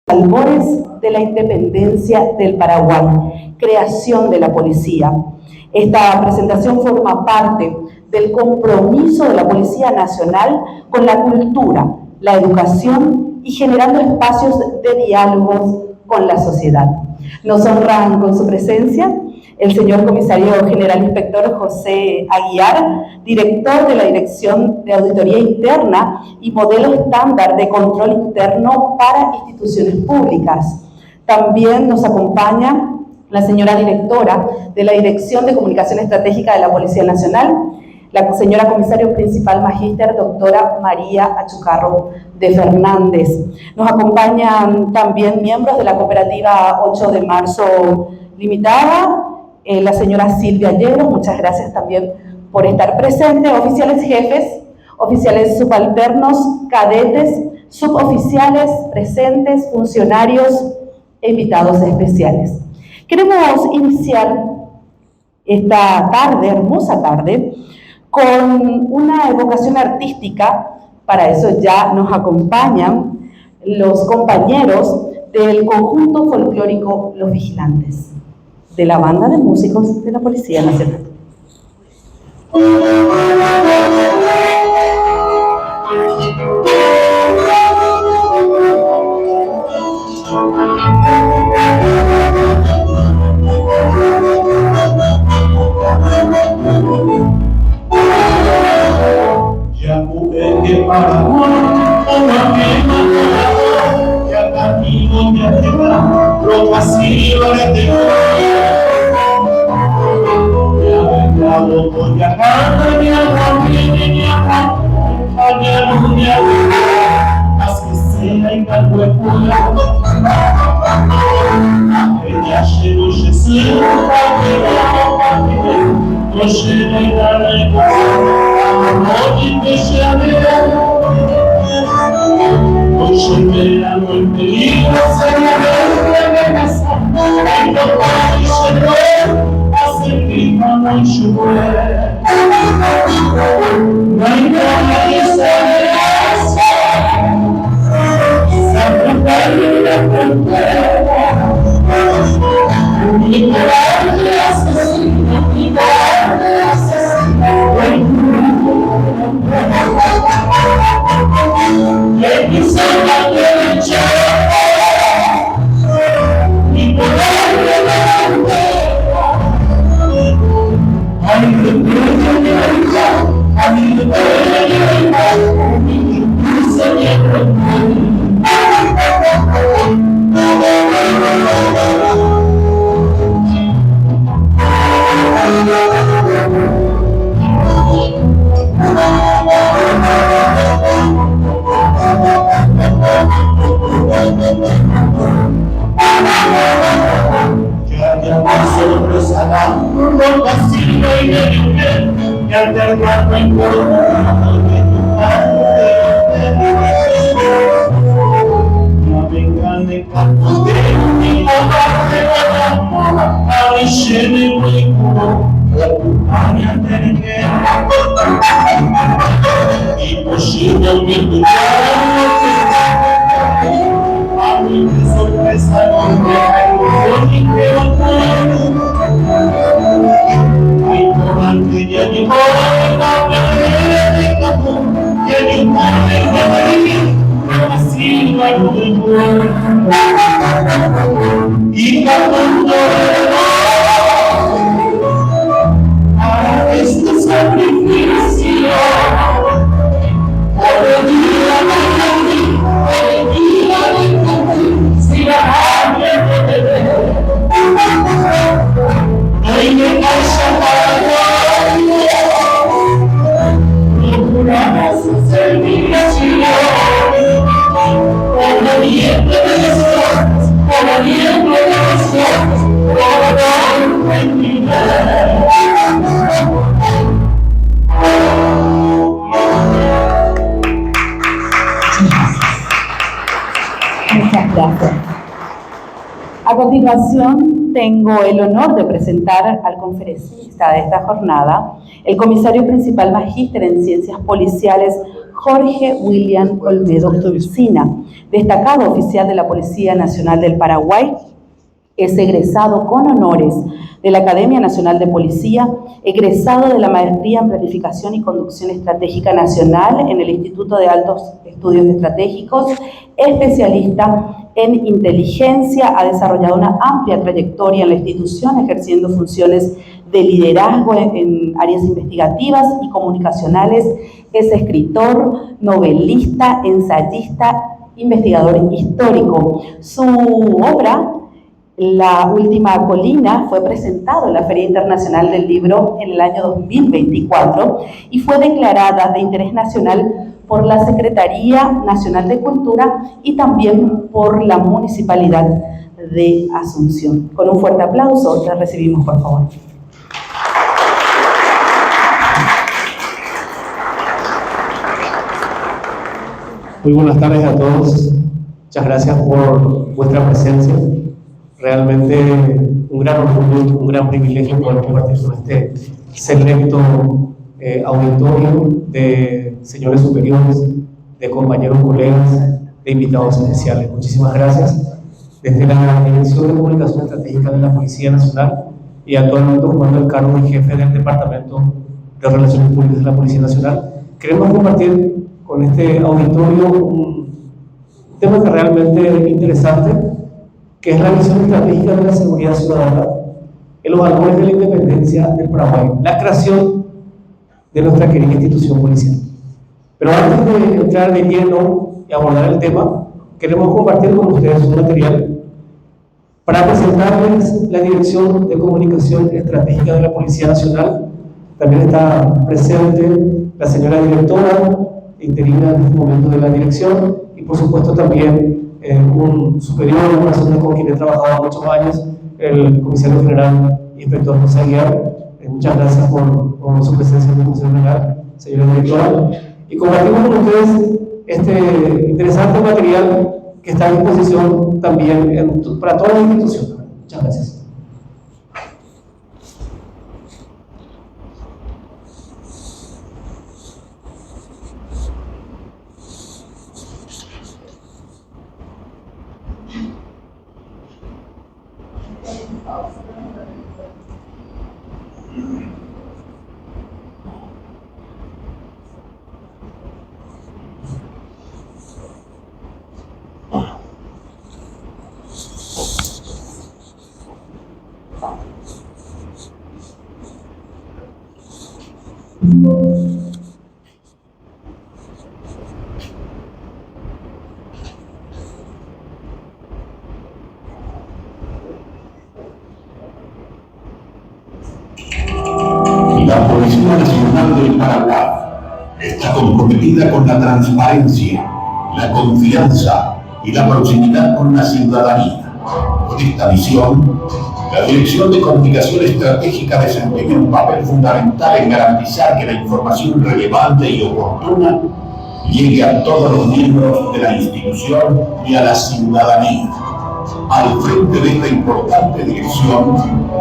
albores de la independencia del Paraguay, creación de la policía. Esta presentación forma parte del compromiso de la Policía Nacional con la cultura, la educación y generando espacios de diálogos con la sociedad. Nos honran con su presencia el señor Comisario General Inspector José Aguiar, director de la Dirección de Auditoría Interna y Modelo Estándar de Control Interno para Instituciones Públicas. También nos acompaña la señora directora de la Dirección de Comunicación Estratégica de la Policía Nacional, la señora comisario principal magíster doctora María Achucarro de Fernández. Nos acompañan también miembros de la cooperativa 8 de marzo limitada, la señora Silvia Hierro, muchas gracias también por estar presente, oficiales jefes, oficiales subalternos, cadetes, suboficiales presentes, funcionarios e invitados especiales. Queremos iniciar esta tarde, hermosa tarde, con una evocación artística. Para eso ya nos acompañan los compañeros del conjunto folclórico Los Vigilantes, de la banda de músicos de la Policía Nacional. Ya mujer que para como aquella ya camino me arriba, lo vacío le tengo. Ya vendado con ya carne, mi amor, mi amor, mi amor, así sea y calvo es pura. Ella se lo se sienta, no se le da la igual. Oggi che siamo non sceglieremo il pericolo se ne avete e non puoi scegliere a servire non ci vuole ma in buona di stare sempre belle per te mi guardi assassino mi guardi assassino e mi sembra che non c'è mi vorrei non passivo in niente e alternato in cuore che tu ma vengano in campo denti a scene in culo a mia perché impossibile un mito a mi sorpresa non ogni che ai comanti di ogni cosa e di ma si va il cuore il mondo a questo sacrificio ora Dio si va a vedere noi ne lascia una su servizio come niente delle sorte come niente delle sorte come niente Muchas gracias. A continuación, tengo el honor de presentar al conferencista de esta jornada, el comisario principal magíster en Ciencias Policiales, Jorge William Olmedo Encina, destacado oficial de la Policía Nacional del Paraguay. Es egresado con honores de la Academia Nacional de Policía, egresado de la Maestría en Planificación y Conducción Estratégica Nacional en el Instituto de Altos Estudios Estratégicos, especialista en inteligencia, ha desarrollado una amplia trayectoria en la institución, ejerciendo funciones de liderazgo en áreas investigativas y comunicacionales. Es escritor, novelista, ensayista, investigador histórico. Su obra, La Última Colina, fue presentado en la Feria Internacional del Libro en el año 2024 y fue declarada de interés nacional por la Secretaría Nacional de Cultura y también por la Municipalidad de Asunción. Con un fuerte aplauso, la recibimos, por favor. Muy buenas tardes a todos. Muchas gracias por vuestra presencia. Realmente un gran orgullo, un gran privilegio poder compartir con este selecto auditorio de señores superiores, de compañeros, colegas, de invitados especiales. Muchísimas gracias. Desde la Dirección de Comunicación Estratégica de la Policía Nacional y actualmente ocupando el cargo de jefe del Departamento de Relaciones Públicas de la Policía Nacional, queremos compartir con este auditorio un tema que realmente es interesante, que es la visión estratégica de la seguridad ciudadana en los valores de la independencia del Paraguay, la creación de nuestra querida institución policial. Pero antes de entrar de lleno y abordar el tema, queremos compartir con ustedes un material para presentarles la Dirección de Comunicación Estratégica de la Policía Nacional. También está presente la señora directora interina en este momento de la dirección y por supuesto también un superior, una persona con quien he trabajado muchos años, el comisario general inspector José Aguiar. Muchas gracias por su presencia en el comisario general, señora directora, y compartimos con ustedes este interesante material que está a disposición también para todas las instituciones. Muchas gracias. La Policía Nacional del Paraguay está comprometida con la transparencia, la confianza y la proximidad con la ciudadanía. Con esta visión, la Dirección de Comunicación Estratégica desempeña un papel fundamental en garantizar que la información relevante y oportuna llegue a todos los miembros de la institución y a la ciudadanía. Al frente de esta importante dirección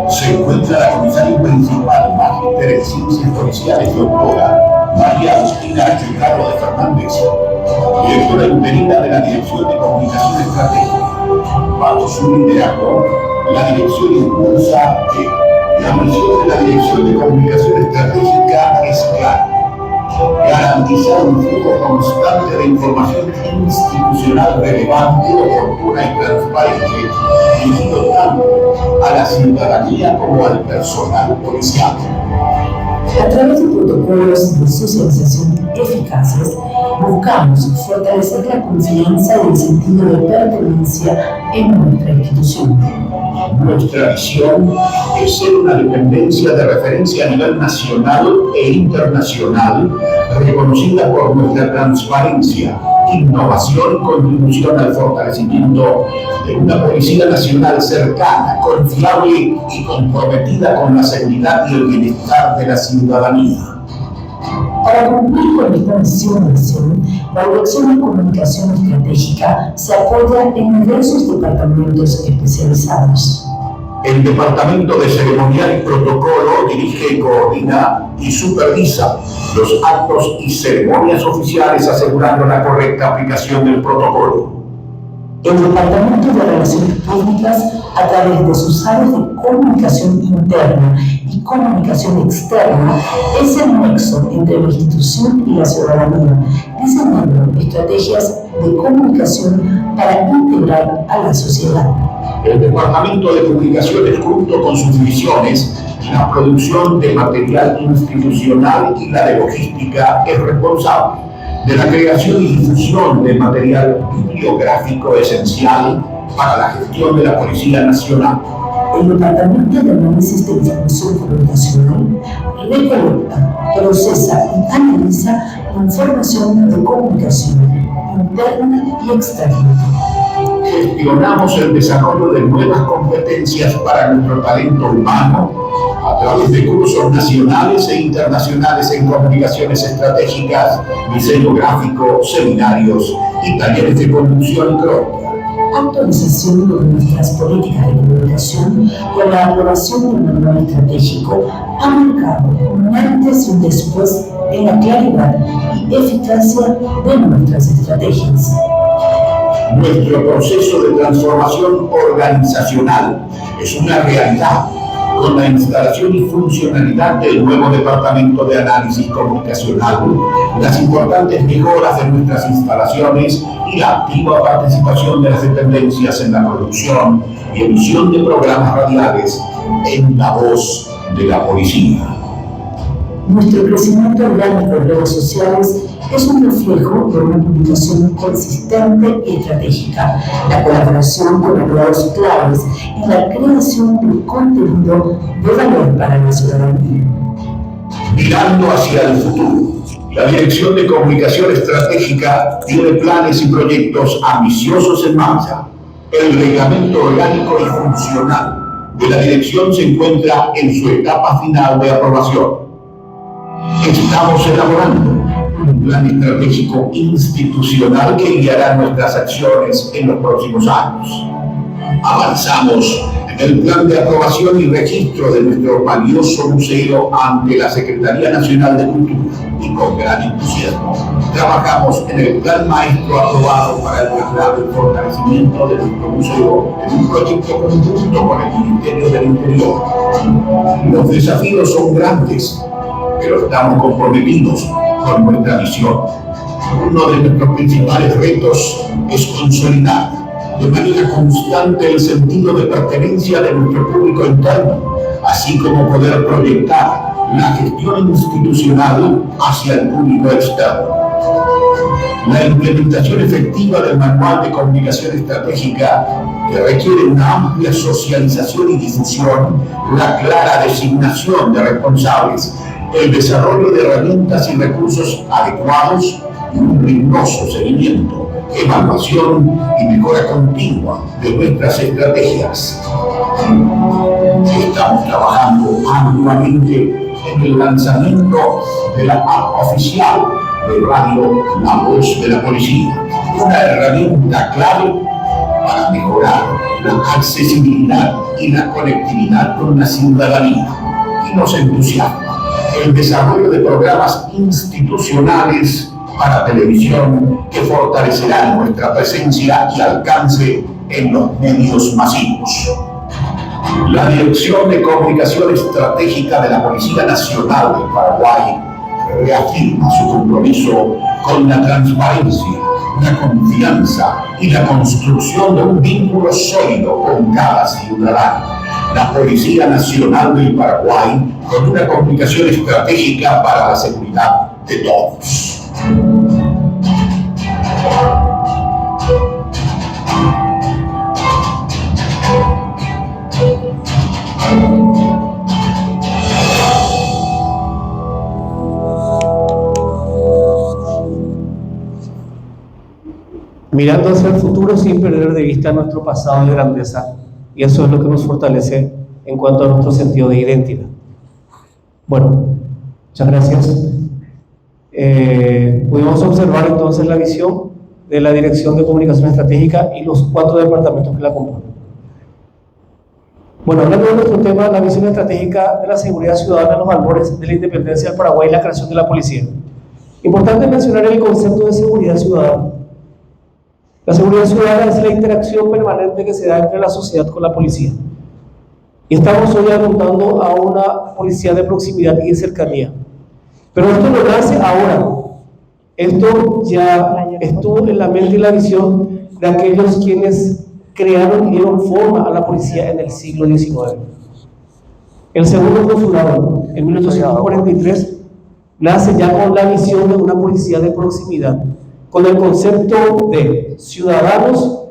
se encuentra la comisaria principal, magíster en Ciencias Policiales, doctora María Agustina Chicaro de Fernández, directora interina de la Dirección de Comunicación Estratégica. Bajo su liderazgo, la dirección impulsa que la misión de la Dirección de Comunicación Estratégica es clara: garantizar un flujo constante de información institucional relevante, oportuna y transparente, dirigido tanto a la ciudadanía como al personal policial. A través de protocolos de socialización eficaces, buscamos fortalecer la confianza y el sentido de pertenencia en nuestra institución. Nuestra visión es ser una dependencia de referencia a nivel nacional e internacional, reconocida por nuestra transparencia, innovación y contribución al fortalecimiento de una Policía Nacional cercana, confiable y comprometida con la seguridad y el bienestar de la ciudadanía. Para cumplir con esta misión, la Dirección de Comunicación Estratégica se apoya en diversos departamentos especializados. El Departamento de Ceremonial y Protocolo dirige, coordina y supervisa los actos y ceremonias oficiales, asegurando la correcta aplicación del protocolo. El Departamento de Relaciones Públicas, a través de sus áreas de comunicación interna y comunicación externa, es el nexo entre la institución y la ciudadanía, diseñando estrategias de comunicación para integrar a la sociedad. El Departamento de Comunicaciones, junto con sus divisiones, la producción de material institucional y la de logística, es responsable de la creación y difusión de material bibliográfico esencial para la gestión de la Policía Nacional. El Departamento de Análisis de Información Comunicacional recolecta, procesa y analiza información de comunicación interna y externa. Gestionamos el desarrollo de nuevas competencias para nuestro talento humano a través de cursos nacionales e internacionales en comunicaciones estratégicas, diseño gráfico, seminarios y talleres de conducción y crónica. Actualización de nuestras políticas de comunicación con la aprobación del manual estratégico ha marcado un antes y un después en la claridad y eficacia de nuestras estrategias. Nuestro proceso de transformación organizacional es una realidad con la instalación y funcionalidad del nuevo Departamento de Análisis Comunicacional, las importantes mejoras de nuestras instalaciones y la activa participación de las dependencias en la producción y emisión de programas radiales en la voz de la policía. Nuestro crecimiento orgánico en redes sociales es un reflejo de una comunicación consistente y estratégica, la colaboración con aliados claves y la creación de contenido de valor para la ciudadanía. Mirando hacia el futuro, la Dirección de Comunicación Estratégica tiene planes y proyectos ambiciosos en marcha. El reglamento orgánico y funcional de la dirección se encuentra en su etapa final de aprobación. Estamos elaborando un plan estratégico institucional que guiará nuestras acciones en los próximos años. Avanzamos en el plan de aprobación y registro de nuestro valioso museo ante la Secretaría Nacional de Cultura y con gran entusiasmo trabajamos en el plan maestro aprobado para el traslado y fortalecimiento de nuestro museo en un proyecto conjunto con el Ministerio del Interior. Los desafíos son grandes, pero estamos comprometidos con nuestra misión. Uno de nuestros principales retos es consolidar de manera constante el sentido de pertenencia de nuestro público interno, así como poder proyectar la gestión institucional hacia el público externo. La implementación efectiva del Manual de Comunicación Estratégica, que requiere una amplia socialización y difusión, la clara designación de responsables, el desarrollo de herramientas y recursos adecuados y un riguroso seguimiento, evaluación y mejora continua de nuestras estrategias. Estamos trabajando arduamente en el lanzamiento de la app oficial de radio La Voz de la Policía, una herramienta clave para mejorar la accesibilidad y la conectividad con la ciudadanía. Y nos entusiasma el desarrollo de programas institucionales para televisión que fortalecerán nuestra presencia y alcance en los medios masivos. La Dirección de Comunicación Estratégica de la Policía Nacional del Paraguay reafirma su compromiso con la transparencia, la confianza y la construcción de un vínculo sólido con cada ciudadano. La Policía Nacional del Paraguay con una comunicación estratégica para la seguridad de todos. Mirando hacia el futuro sin perder de vista nuestro pasado de grandeza, y eso es lo que nos fortalece en cuanto a nuestro sentido de identidad. Bueno, muchas gracias. Pudimos observar entonces la visión de la Dirección de Comunicación Estratégica y los 4 departamentos que la componen. Bueno, hablando de nuestro tema, la visión estratégica de la seguridad ciudadana, los valores de la independencia del Paraguay y la creación de la policía. Importante mencionar el concepto de seguridad ciudadana. La seguridad ciudadana es la interacción permanente que se da entre la sociedad con la policía. Y estamos hoy apuntando a una policía de proximidad y de cercanía. Pero esto no nace ahora. Esto ya estuvo en la mente y la visión de aquellos quienes crearon y dieron forma a la policía en el siglo XIX. El segundo consulado, en 1843, nace ya con la visión de una policía de proximidad, con el concepto de ciudadanos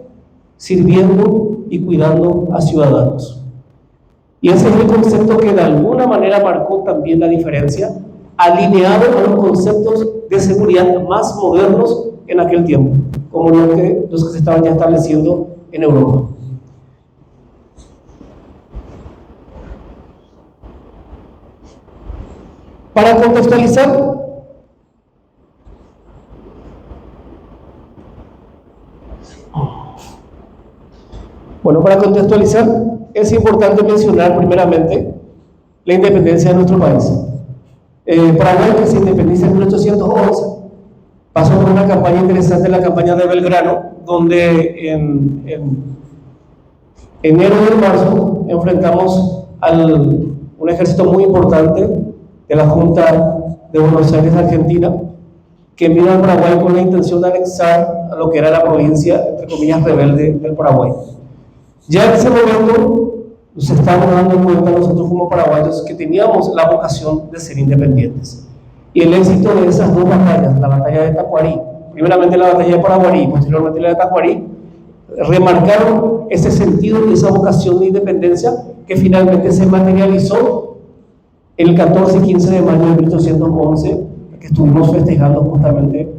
sirviendo y cuidando a ciudadanos. Y ese es el concepto que de alguna manera marcó también la diferencia, alineado a los conceptos de seguridad más modernos en aquel tiempo, como los que se estaban ya estableciendo en Europa. Para contextualizar, es importante mencionar primeramente la independencia de nuestro país. Paraguay, que se independiza en 1811, pasó por una campaña interesante, la campaña de Belgrano, donde en enero y en marzo enfrentamos a un ejército muy importante de la Junta de Buenos Aires, Argentina, que vino al Paraguay con la intención de anexar a lo que era la provincia, entre comillas, rebelde del Paraguay. Ya en ese momento nos estábamos dando cuenta nosotros como paraguayos que teníamos la vocación de ser independientes. Y el éxito de esas dos batallas, la batalla de Tacuarí, primeramente la batalla de Paraguarí y posteriormente la de Tacuarí, remarcaron ese sentido y esa vocación de independencia que finalmente se materializó el 14 y 15 de mayo de 1811, que estuvimos festejando justamente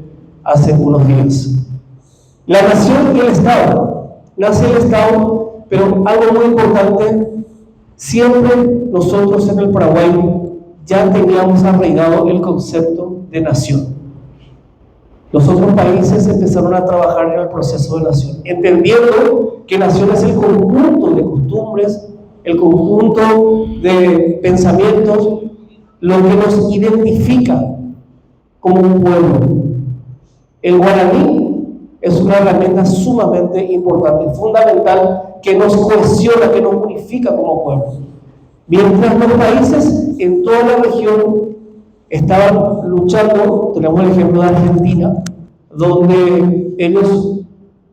hace unos días. La nación y el Estado. Nace el Estado, pero algo muy importante, siempre nosotros en el Paraguay ya teníamos arraigado el concepto de nación. Los otros países empezaron a trabajar en el proceso de nación, entendiendo que nación es el conjunto de costumbres, el conjunto de pensamientos, lo que nos identifica como un pueblo. El guaraní es una herramienta sumamente importante, fundamental, que nos cohesiona, que nos unifica como pueblo. Mientras los países en toda la región estaban luchando, tenemos el ejemplo de Argentina, donde ellos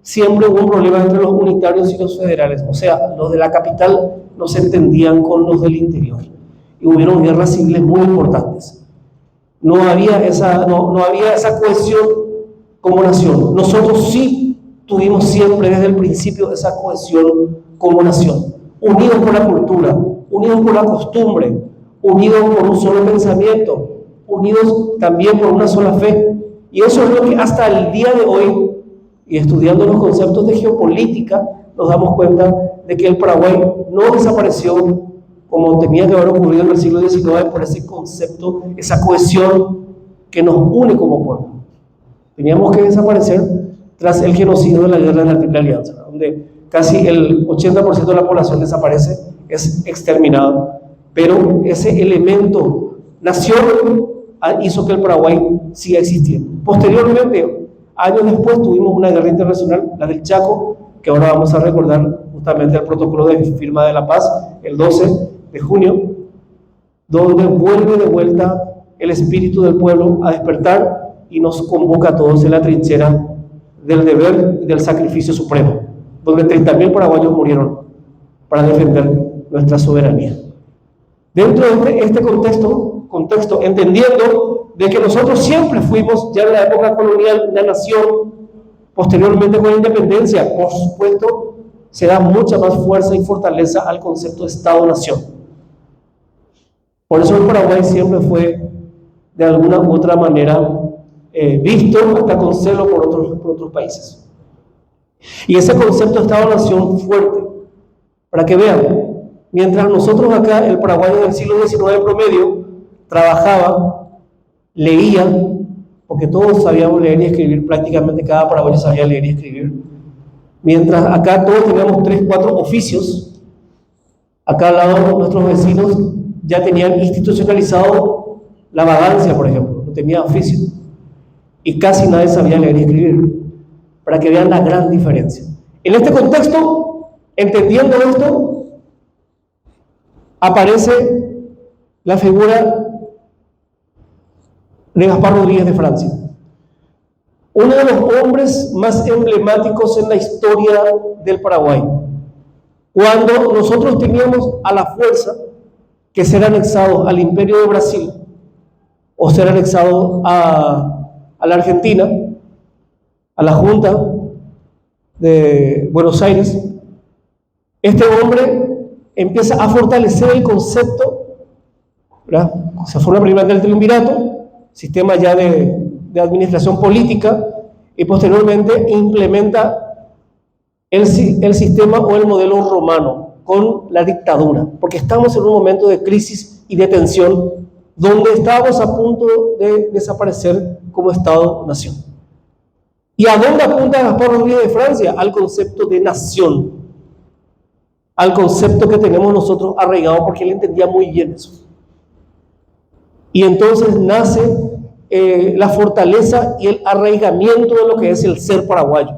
siempre hubo un problema entre los unitarios y los federales, o sea, los de la capital no se entendían con los del interior, y hubieron guerras civiles muy importantes. No había esa cohesión como nación. Nosotros sí tuvimos siempre desde el principio esa cohesión como nación, unidos por la cultura, unidos por la costumbre, unidos por un solo pensamiento, unidos también por una sola fe. Y eso es lo que hasta el día de hoy, y estudiando los conceptos de geopolítica, nos damos cuenta de que el Paraguay no desapareció como tenía que haber ocurrido en el siglo XIX por ese concepto, esa cohesión que nos une como pueblo. Teníamos que desaparecer tras el genocidio de la guerra de la Triple Alianza, donde casi el 80% de la población desaparece, es exterminado. Pero ese elemento nación hizo que el Paraguay siga existiendo. Posteriormente, años después, tuvimos una guerra internacional, la del Chaco, que ahora vamos a recordar justamente el protocolo de firma de la paz, el 12 de junio, donde vuelve de vuelta el espíritu del pueblo a despertar y nos convoca a todos en la trinchera del deber y del sacrificio supremo, donde 30.000 paraguayos murieron para defender nuestra soberanía. Dentro de este contexto, entendiendo de que nosotros siempre fuimos, ya en la época colonial, una nación, posteriormente con la independencia, por supuesto, se da mucha más fuerza y fortaleza al concepto de Estado-Nación. Por eso el Paraguay siempre fue, de alguna u otra manera, visto hasta con celo por otros países. Y ese concepto de Estado-Nación fuerte, para que vean, mientras nosotros acá, el paraguayo del siglo XIX promedio, trabajaba, leía, porque todos sabíamos leer y escribir, prácticamente cada paraguayo sabía leer y escribir, mientras acá todos teníamos 3, 4 oficios, Acá al lado nuestros vecinos ya tenían institucionalizado la vagancia, por ejemplo, no tenía oficio. Y casi nadie sabía leer y escribir, para que vean la gran diferencia. En este contexto, entendiendo esto, aparece la figura de Gaspar Rodríguez de Francia, uno de los hombres más emblemáticos en la historia del Paraguay. Cuando nosotros teníamos a la fuerza que ser anexados al Imperio de Brasil o ser anexados a la Argentina, a la Junta de Buenos Aires, este hombre empieza a fortalecer el concepto, ¿verdad? Se forma primero el triunvirato, sistema ya de administración política, y posteriormente implementa el sistema o el modelo romano con la dictadura, porque estamos en un momento de crisis y de tensión donde estábamos a punto de desaparecer como Estado-nación. ¿Y a dónde apunta Gaspar Rodríguez de Francia? Al concepto de nación, al concepto que tenemos nosotros arraigado, porque él entendía muy bien eso. Y entonces nace la fortaleza y el arraigamiento de lo que es el ser paraguayo.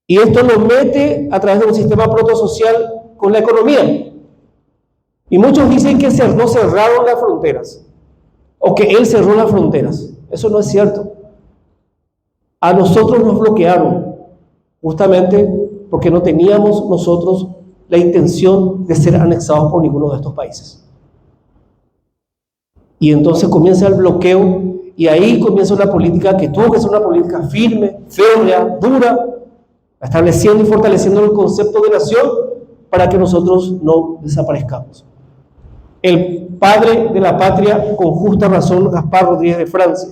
Y esto lo mete a través de un sistema protosocial con la economía. Y muchos dicen que no cerraron las fronteras, o que él cerró las fronteras. Eso no es cierto. A nosotros nos bloquearon, justamente porque no teníamos nosotros la intención de ser anexados por ninguno de estos países. Y entonces comienza el bloqueo, y ahí comienza una política que tuvo que ser una política firme, férrea, dura, estableciendo y fortaleciendo el concepto de nación para que nosotros no desaparezcamos. El padre de la patria, con justa razón, Gaspar Rodríguez de Francia,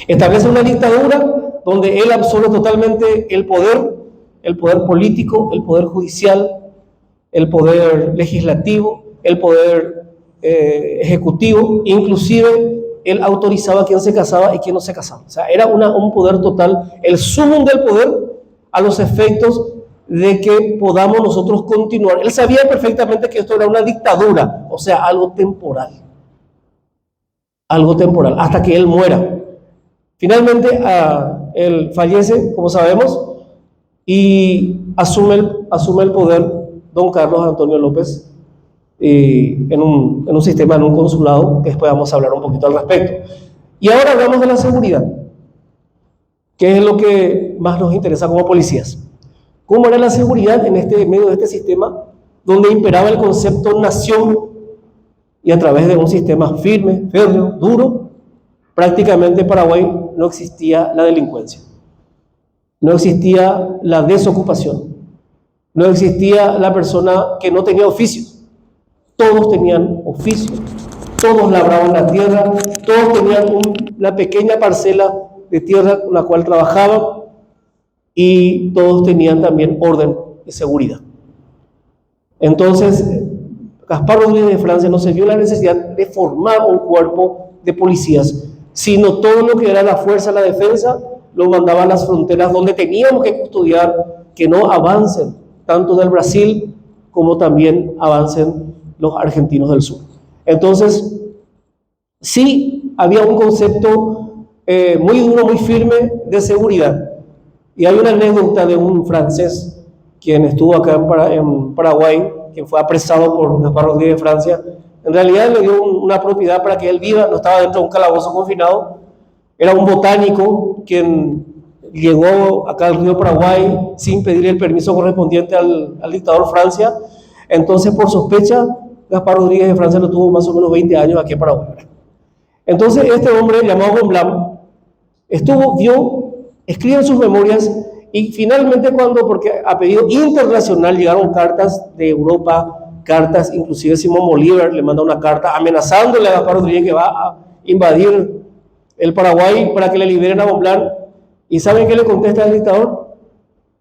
establece una dictadura donde él absorbe totalmente el poder político, el poder judicial, el poder legislativo, el poder ejecutivo, inclusive él autorizaba a quién se casaba y quién no se casaba. O sea, era un poder total, el sumum del poder a los efectos de que podamos nosotros continuar. Él sabía perfectamente que esto era una dictadura, o sea, algo temporal, hasta que él muera. Finalmente, él fallece, como sabemos, y asume el poder don Carlos Antonio López, en un sistema, en un consulado, que después vamos a hablar un poquito al respecto. Y ahora hablamos de la seguridad, que es lo que más nos interesa como policías. ¿Cómo era la seguridad en medio de este sistema donde imperaba el concepto nación, y a través de un sistema firme, férreo, duro? Prácticamente en Paraguay no existía la delincuencia, no existía la desocupación, no existía la persona que no tenía oficios. Todos tenían oficio, todos labraban la tierra, todos tenían una pequeña parcela de tierra con la cual trabajaban, y todos tenían también orden y seguridad. Entonces, Gaspar Rodríguez de Francia no se vio la necesidad de formar un cuerpo de policías, sino todo lo que era la fuerza, la defensa, lo mandaba a las fronteras donde teníamos que custodiar que no avancen tanto del Brasil como también avancen los argentinos del sur. Entonces, sí había un concepto muy duro, muy firme de seguridad. Y hay una anécdota de un francés quien estuvo acá en Paraguay, quien fue apresado por Gaspar Rodríguez de Francia. En realidad le dio una propiedad para que él viva, no estaba dentro de un calabozo confinado. Era un botánico quien llegó acá al río Paraguay sin pedir el permiso correspondiente al dictador Francia. Entonces, por sospecha, Gaspar Rodríguez de Francia lo tuvo más o menos 20 años aquí en Paraguay. Entonces, este hombre llamado Bonblanc escribe en sus memorias, y finalmente porque a pedido internacional llegaron cartas de Europa, cartas, inclusive Simón Bolívar le manda una carta amenazándole a Gaspar Rodríguez que va a invadir el Paraguay para que le liberen a Bonblanc. ¿Y saben qué le contesta el dictador?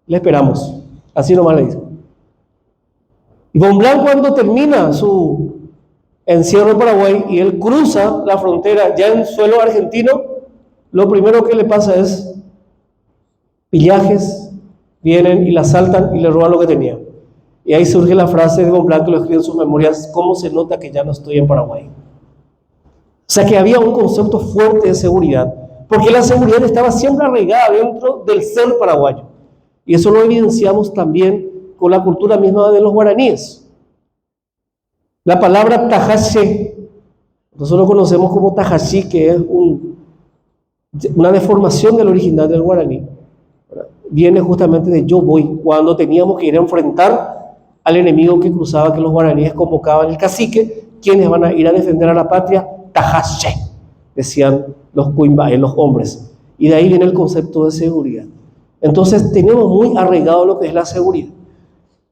Le esperamos. Así nomás le dice. Y Bonblanc, cuando termina su encierro en Paraguay y él cruza la frontera ya en suelo argentino, lo primero que le pasa es pillajes, vienen y la asaltan y le roban lo que tenía. Y ahí surge la frase de Von Blanc, que lo escribe en sus memorias: ¿cómo se nota que ya no estoy en Paraguay? O sea que había un concepto fuerte de seguridad, porque la seguridad estaba siempre arraigada dentro del ser paraguayo. Y eso lo evidenciamos también con la cultura misma de los guaraníes. La palabra tajache, nosotros lo conocemos como tajachi, que es una deformación del original del guaraní, viene justamente de yo voy, cuando teníamos que ir a enfrentar al enemigo que cruzaba, que los guaraníes convocaban el cacique, quienes van a ir a defender a la patria, tajache, decían los cuimbae, los hombres. Y de ahí viene el concepto de seguridad. Entonces tenemos muy arraigado lo que es la seguridad.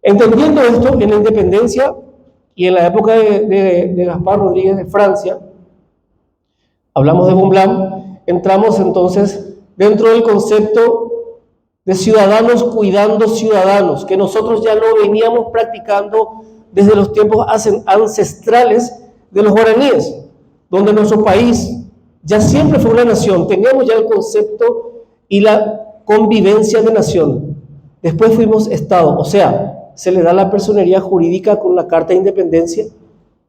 Entendiendo esto, en la independencia y en la época de Gaspar Rodríguez de Francia, hablamos de Von Blanc, entramos entonces dentro del concepto de ciudadanos cuidando ciudadanos, que nosotros ya lo veníamos practicando desde los tiempos ancestrales de los guaraníes, donde nuestro país ya siempre fue una nación, teníamos ya el concepto y la convivencia de nación. Después fuimos Estado, o sea, se le da la personería jurídica con la Carta de Independencia,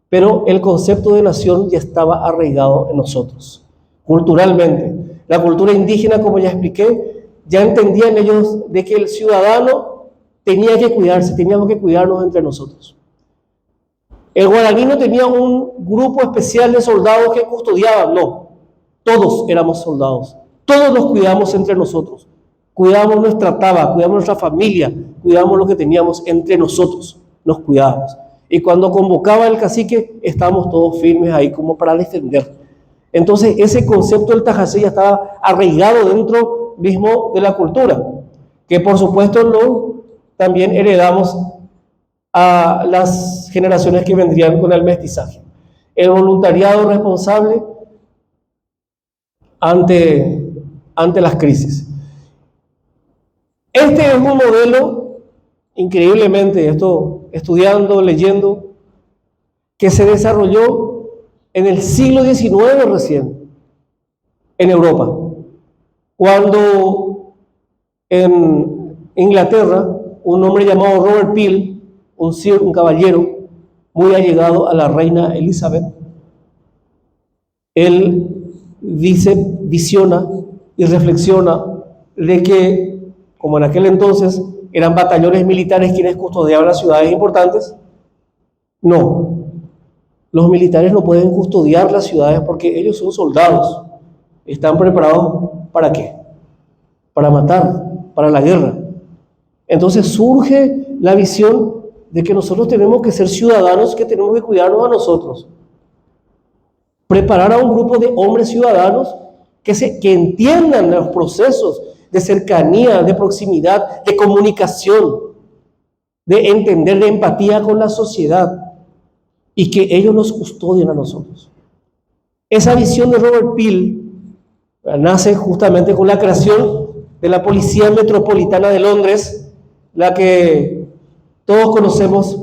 pero el concepto de nación ya estaba arraigado en nosotros, culturalmente. La cultura indígena, como ya expliqué, ya entendían ellos de que el ciudadano tenía que cuidarse, teníamos que cuidarnos entre nosotros. El guaraní no tenía un grupo especial de soldados que custodiaban, no, todos éramos soldados, todos nos cuidamos entre nosotros. Cuidábamos nuestra taba, cuidábamos nuestra familia, cuidábamos lo que teníamos entre nosotros, nos cuidábamos. Y cuando convocaba el cacique, estábamos todos firmes ahí como para defender. Entonces ese concepto del tajache ya estaba arraigado dentro mismo de la cultura, que por supuesto lo también heredamos a las generaciones que vendrían con el mestizaje. El voluntariado responsable ante las crisis. Este es un modelo, increíblemente, esto estudiando, leyendo, que se desarrolló en el siglo XIX recién, en Europa, cuando en Inglaterra un hombre llamado Robert Peel, un caballero muy allegado a la reina Elizabeth, él visiona y reflexiona de que, como en aquel entonces eran batallones militares quienes custodiaban las ciudades importantes, no, los militares no pueden custodiar las ciudades porque ellos son soldados, están preparados ¿para qué? Para matar, para la guerra. Entonces surge la visión de que nosotros tenemos que ser ciudadanos, que tenemos que cuidarnos a nosotros, preparar a un grupo de hombres ciudadanos que entiendan los procesos de cercanía, de proximidad, de comunicación, de entender, de empatía con la sociedad, y que ellos nos custodien a nosotros. Esa visión de Robert Peel nace justamente con la creación de la Policía Metropolitana de Londres, la que todos conocemos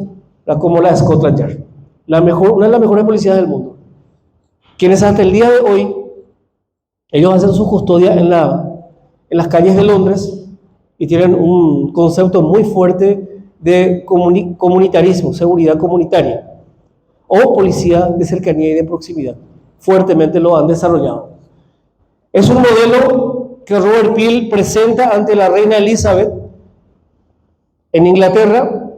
como la Scotland Yard, una de las mejores policías del mundo, quienes hasta el día de hoy, ellos hacen su custodia en las calles de Londres y tienen un concepto muy fuerte de comunitarismo, seguridad comunitaria, o policía de cercanía y de proximidad. Fuertemente lo han desarrollado. Es un modelo que Robert Peel presenta ante la reina Elizabeth en Inglaterra,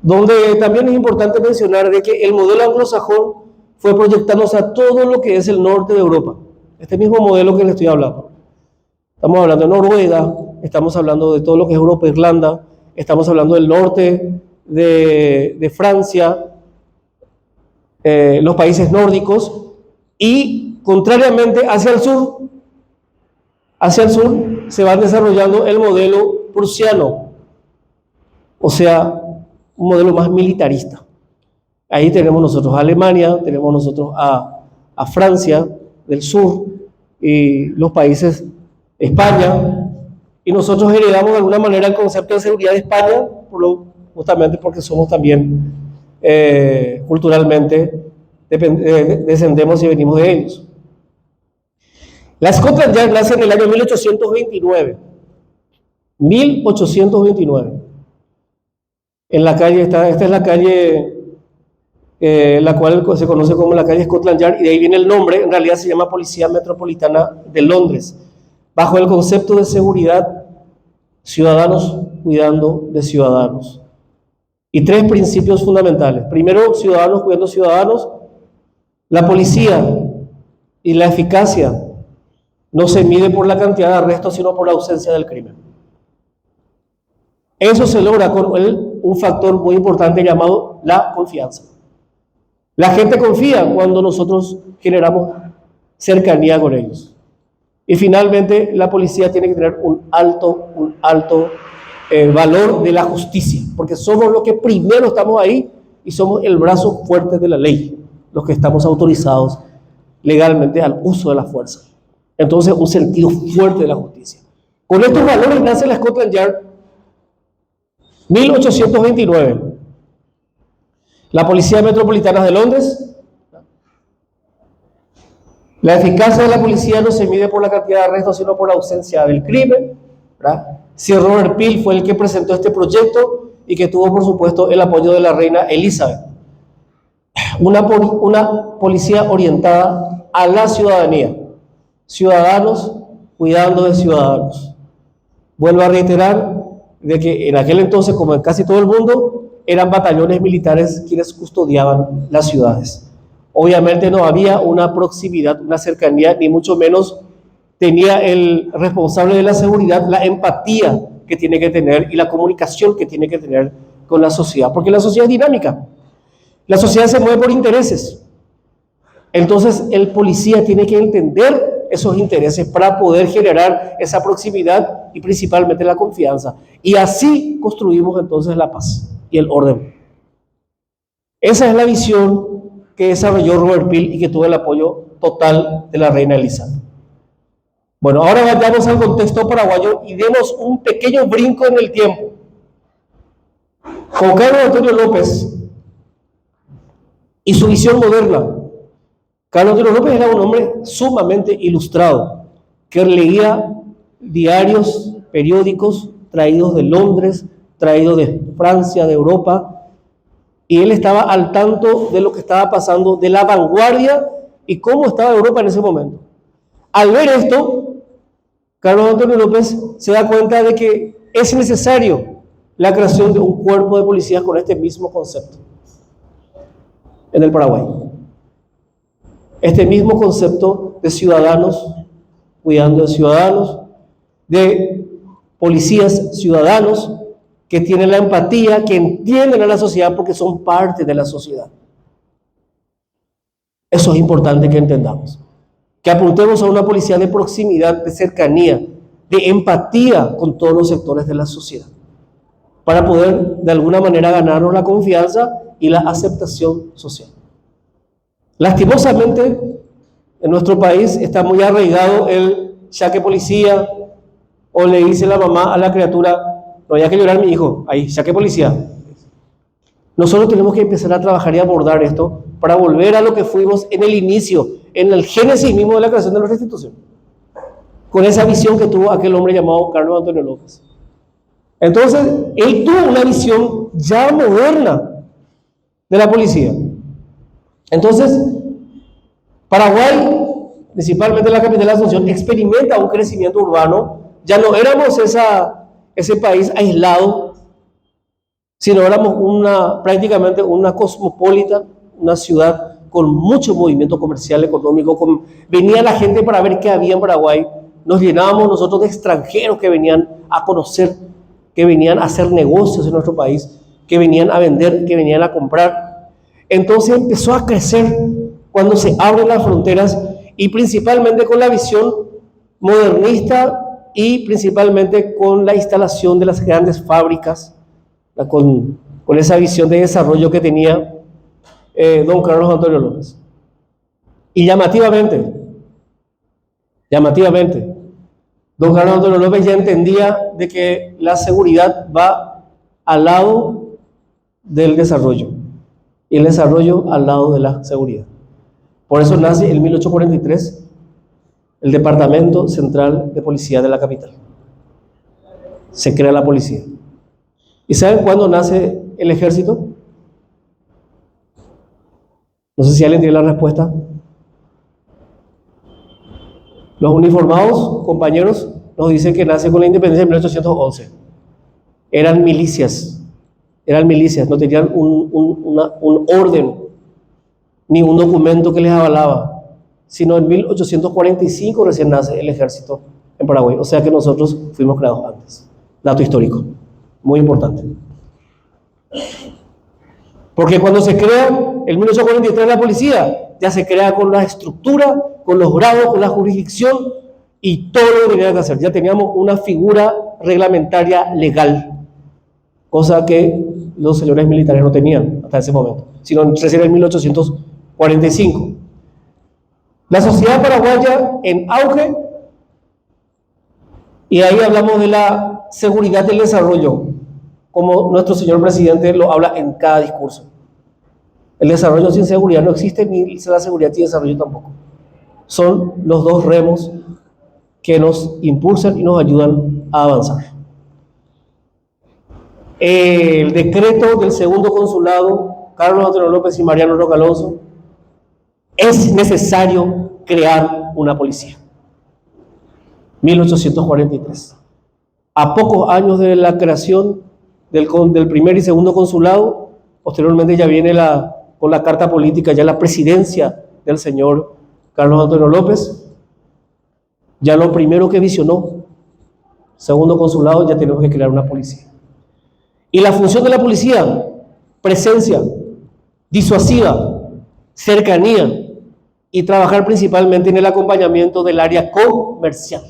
donde también es importante mencionar de que el modelo anglosajón fue proyectándose a todo lo que es el norte de Europa. Este mismo modelo que les estoy hablando. Estamos hablando de Noruega, estamos hablando de todo lo que es Europa, Irlanda, estamos hablando del norte de Francia, los países nórdicos, y contrariamente hacia el sur se va desarrollando el modelo prusiano, o sea, un modelo más militarista. Ahí tenemos nosotros a Alemania, tenemos nosotros a Francia del sur, y los países, España, y nosotros heredamos de alguna manera el concepto de seguridad de España, justamente porque somos también culturalmente descendemos y venimos de ellos. La Scotland Yard nace en el año 1829. En la calle, esta es la calle, la cual se conoce como la calle Scotland Yard, y de ahí viene el nombre. En realidad se llama Policía Metropolitana de Londres, bajo el concepto de seguridad, ciudadanos cuidando de ciudadanos. Y tres principios fundamentales. Primero, ciudadanos cuidando ciudadanos. La policía y la eficacia no se mide por la cantidad de arrestos, sino por la ausencia del crimen. Eso se logra con un factor muy importante llamado la confianza. La gente confía cuando nosotros generamos cercanía con ellos. Y finalmente, la policía tiene que tener un alto valor de la justicia, porque somos los que primero estamos ahí y somos el brazo fuerte de la ley, los que estamos autorizados legalmente al uso de la fuerza. Entonces, un sentido fuerte de la justicia. Con estos valores nace la Scotland Yard, 1829. La Policía Metropolitana de Londres. La eficacia de la policía no se mide por la cantidad de arrestos, sino por la ausencia del crimen, ¿verdad? Sir Robert Peel fue el que presentó este proyecto y que tuvo, por supuesto, el apoyo de la reina Elizabeth. Una policía orientada a la ciudadanía, ciudadanos cuidando de ciudadanos. Vuelvo a reiterar de que en aquel entonces, como en casi todo el mundo, eran batallones militares quienes custodiaban las ciudades. Obviamente no había una proximidad, una cercanía, ni mucho menos tenía el responsable de la seguridad la empatía que tiene que tener y la comunicación que tiene que tener con la sociedad, porque la sociedad es dinámica. La sociedad se mueve por intereses. Entonces el policía tiene que entender esos intereses para poder generar esa proximidad y principalmente la confianza. Y así construimos entonces la paz y el orden. Esa es la visión que desarrolló Robert Peel y que tuvo el apoyo total de la reina Elizabeth. Bueno, ahora vayamos al contexto paraguayo y demos un pequeño brinco en el tiempo. Con Carlos Antonio López y su visión moderna. Carlos Antonio López era un hombre sumamente ilustrado, que leía diarios, periódicos traídos de Londres, traídos de Francia, de Europa, y él estaba al tanto de lo que estaba pasando, de la vanguardia y cómo estaba Europa en ese momento. Al ver esto, Carlos Antonio López se da cuenta de que es necesario la creación de un cuerpo de policías con este mismo concepto en el Paraguay. Este mismo concepto de ciudadanos cuidando de ciudadanos, de policías ciudadanos que tienen la empatía, que entienden a la sociedad porque son parte de la sociedad. Eso es importante que entendamos. Que apuntemos a una policía de proximidad, de cercanía, de empatía con todos los sectores de la sociedad, para poder de alguna manera ganarnos la confianza y la aceptación social. Lastimosamente, en nuestro país está muy arraigado el saque policía, o le dice la mamá a la criatura, no haya que llorar mi hijo, ahí, saque policía. Nosotros tenemos que empezar a trabajar y abordar esto para volver a lo que fuimos en el inicio, en el génesis mismo de la creación de nuestra institución, con esa visión que tuvo aquel hombre llamado Carlos Antonio López. Entonces, él tuvo una visión ya moderna de la policía. Entonces, Paraguay, principalmente la capital de Asunción, experimenta un crecimiento urbano. Ya no éramos ese país aislado, sino éramos prácticamente una cosmopolita, una ciudad con mucho movimiento comercial, económico. Venía la gente para ver qué había en Paraguay. Nos llenábamos nosotros de extranjeros que venían a conocer, que venían a hacer negocios en nuestro país, que venían a vender, que venían a comprar. Entonces empezó a crecer cuando se abren las fronteras y principalmente con la visión modernista y principalmente con la instalación de las grandes fábricas, con esa visión de desarrollo que tenía don Carlos Antonio López. Y llamativamente, don Carlos Antonio López ya entendía de que la seguridad va al lado del desarrollo y el desarrollo al lado de la seguridad. Por eso nace en 1843 el Departamento Central de Policía de la capital. Se crea la policía. ¿Y saben cuándo nace el ejército? No sé si alguien tiene la respuesta. Los uniformados, compañeros, nos dicen que nace con la independencia de 1811. Eran milicias, no tenían un orden, ni un documento que les avalaba, sino en 1845 recién nace el ejército en Paraguay, o sea que nosotros fuimos creados antes. Dato histórico, muy importante. Porque cuando se crea en 1843 la policía, ya se crea con la estructura, con los grados, con la jurisdicción y todo lo que tenía que hacer. Ya teníamos una figura reglamentaria legal, cosa que los señores militares no tenían hasta ese momento, sino recién en 1845. La sociedad paraguaya en auge, y ahí hablamos de la seguridad del desarrollo, como nuestro señor presidente lo habla en cada discurso. El desarrollo sin seguridad no existe, ni la seguridad sin desarrollo tampoco. Son los dos remos que nos impulsan y nos ayudan a avanzar. El decreto del segundo consulado, Carlos Antonio López y Mariano Roca Alonso, es necesario crear una policía. 1843. A pocos años de la creación del primer y segundo consulado, posteriormente ya viene con la carta política, ya la presidencia del señor Carlos Antonio López. Ya lo primero que visionó, segundo consulado, ya tenemos que crear una policía. Y la función de la policía, presencia, disuasiva, cercanía y trabajar principalmente en el acompañamiento del área comercial.